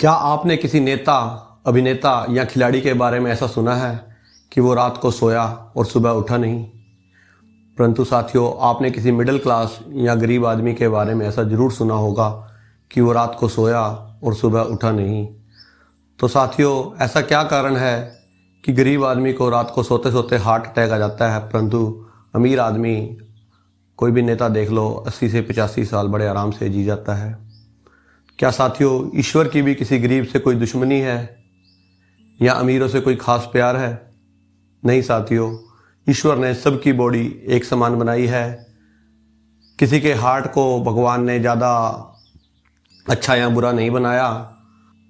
क्या आपने किसी नेता, अभिनेता या खिलाड़ी के बारे में ऐसा सुना है कि वो रात को सोया और सुबह उठा नहीं? परंतु साथियों, आपने किसी मिडिल क्लास या गरीब आदमी के बारे में ऐसा ज़रूर सुना होगा कि वो रात को सोया और सुबह उठा नहीं। तो साथियों, ऐसा क्या कारण है कि गरीब आदमी को रात को सोते सोते हार्ट अटैक आ जाता है, परंतु अमीर आदमी, कोई भी नेता देख लो, 80 से 85 साल बड़े आराम से जी जाता है? क्या साथियों, ईश्वर की भी किसी गरीब से कोई दुश्मनी है या अमीरों से कोई खास प्यार है? नहीं साथियों, ईश्वर ने सबकी बॉडी एक समान बनाई है। किसी के हार्ट को भगवान ने ज़्यादा अच्छा या बुरा नहीं बनाया।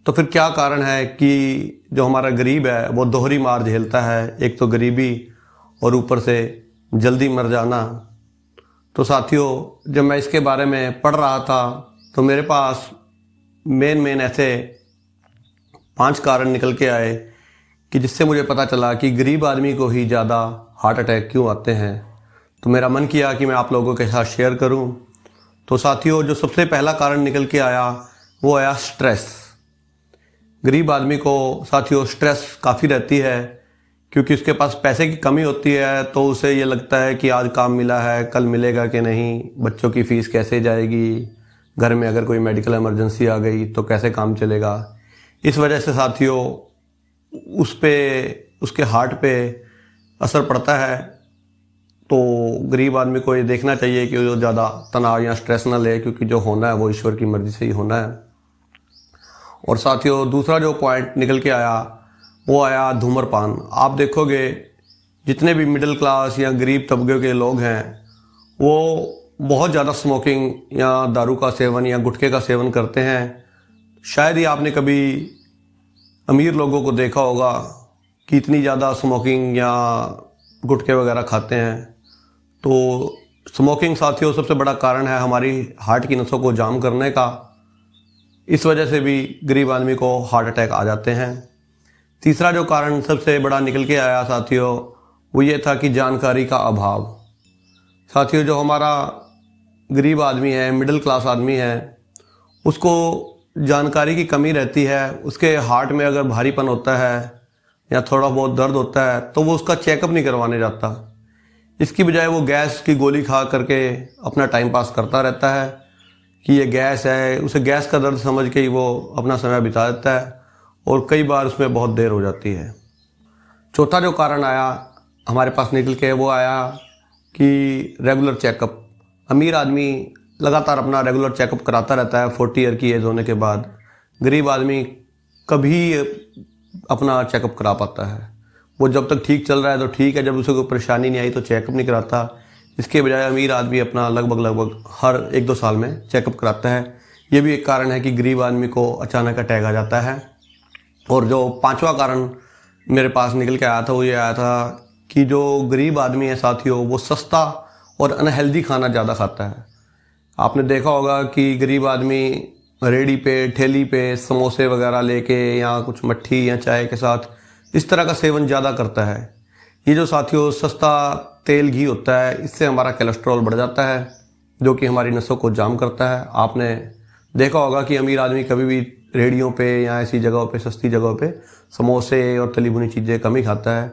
तो फिर क्या कारण है कि जो हमारा गरीब है वो दोहरी मार झेलता है, एक तो गरीबी और ऊपर से जल्दी मर जाना? तो साथियों, जब मैं इसके बारे में पढ़ रहा था तो मेरे पास मेन ऐसे 5 कारण निकल के आए कि जिससे मुझे पता चला कि गरीब आदमी को ही ज़्यादा हार्ट अटैक क्यों आते हैं। तो मेरा मन किया कि मैं आप लोगों के साथ शेयर करूं। तो साथियों, जो सबसे पहला कारण निकल के आया वो आया स्ट्रेस। गरीब आदमी को साथियों स्ट्रेस काफ़ी रहती है, क्योंकि उसके पास पैसे की कमी होती है। तो उसे ये लगता है कि आज काम मिला है, कल मिलेगा कि नहीं, बच्चों की फ़ीस कैसे जाएगी, घर में अगर कोई मेडिकल इमरजेंसी आ गई तो कैसे काम चलेगा। इस वजह से साथियों उसके हार्ट पे असर पड़ता है। तो गरीब आदमी को ये देखना चाहिए कि वो ज़्यादा तनाव या स्ट्रेस ना ले, क्योंकि जो होना है वो ईश्वर की मर्ज़ी से ही होना है। और साथियों, दूसरा जो पॉइंट निकल के आया वो आया धूम्रपान। आप देखोगे जितने भी मिडिल क्लास या गरीब तबके के लोग हैं वो बहुत ज़्यादा स्मोकिंग या दारू का सेवन या गुटखे का सेवन करते हैं। शायद ही आपने कभी अमीर लोगों को देखा होगा कि इतनी ज़्यादा स्मोकिंग या गुटखे वगैरह खाते हैं। तो स्मोकिंग साथियों सबसे बड़ा कारण है हमारी हार्ट की नसों को जाम करने का। इस वजह से भी गरीब आदमी को हार्ट अटैक आ जाते हैं। तीसरा जो कारण सबसे बड़ा निकल के आया साथियों वो ये था कि जानकारी का अभाव। साथियों, जो हमारा गरीब आदमी है, मिडिल क्लास आदमी है, उसको जानकारी की कमी रहती है। उसके हार्ट में अगर भारीपन होता है या थोड़ा बहुत दर्द होता है तो वो उसका चेकअप नहीं करवाने जाता। इसकी बजाय वो गैस की गोली खा करके अपना टाइम पास करता रहता है कि ये गैस है। उसे गैस का दर्द समझ के ही वो अपना समय बिता देता है और कई बार उसमें बहुत देर हो जाती है। चौथा जो कारण आया हमारे पास निकल के वो आया कि रेगुलर चेकअप। अमीर आदमी लगातार अपना रेगुलर चेकअप कराता रहता है 40 ईयर की एज होने के बाद। गरीब आदमी कभी अपना चेकअप करा पाता है। वो जब तक ठीक चल रहा है तो ठीक है, जब उसे कोई परेशानी नहीं आई तो चेकअप नहीं कराता। इसके बजाय अमीर आदमी अपना लगभग हर 1-2 साल में चेकअप कराता है। ये भी एक कारण है कि गरीब आदमी को अचानक अटैक आ जाता है। और जो 5वां कारण मेरे पास निकल के आया था वो ये आया था कि जो गरीब आदमी है साथियों वो सस्ता और अनहेल्दी खाना ज़्यादा खाता है। आपने देखा होगा कि गरीब आदमी रेडी पे, ठेली पे समोसे वगैरह लेके या कुछ मट्ठी या चाय के साथ इस तरह का सेवन ज़्यादा करता है। ये जो साथियों सस्ता तेल घी होता है, इससे हमारा कोलेस्ट्रॉल बढ़ जाता है, जो कि हमारी नसों को जाम करता है। आपने देखा होगा कि अमीर आदमी कभी भी रेडियों पे या ऐसी जगहों पे, सस्ती जगहों पे समोसे और तली भुनी चीज़ें कम ही खाता है।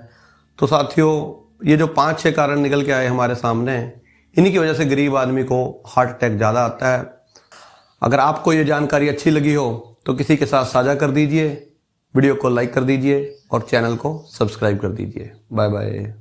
तो साथियों, ये जो 5-6 कारण निकल के आए हमारे सामने, इन्हीं की वजह से गरीब आदमी को हार्ट अटैक ज़्यादा आता है। अगर आपको ये जानकारी अच्छी लगी हो तो किसी के साथ साझा कर दीजिए, वीडियो को लाइक कर दीजिए और चैनल को सब्सक्राइब कर दीजिए। Bye bye.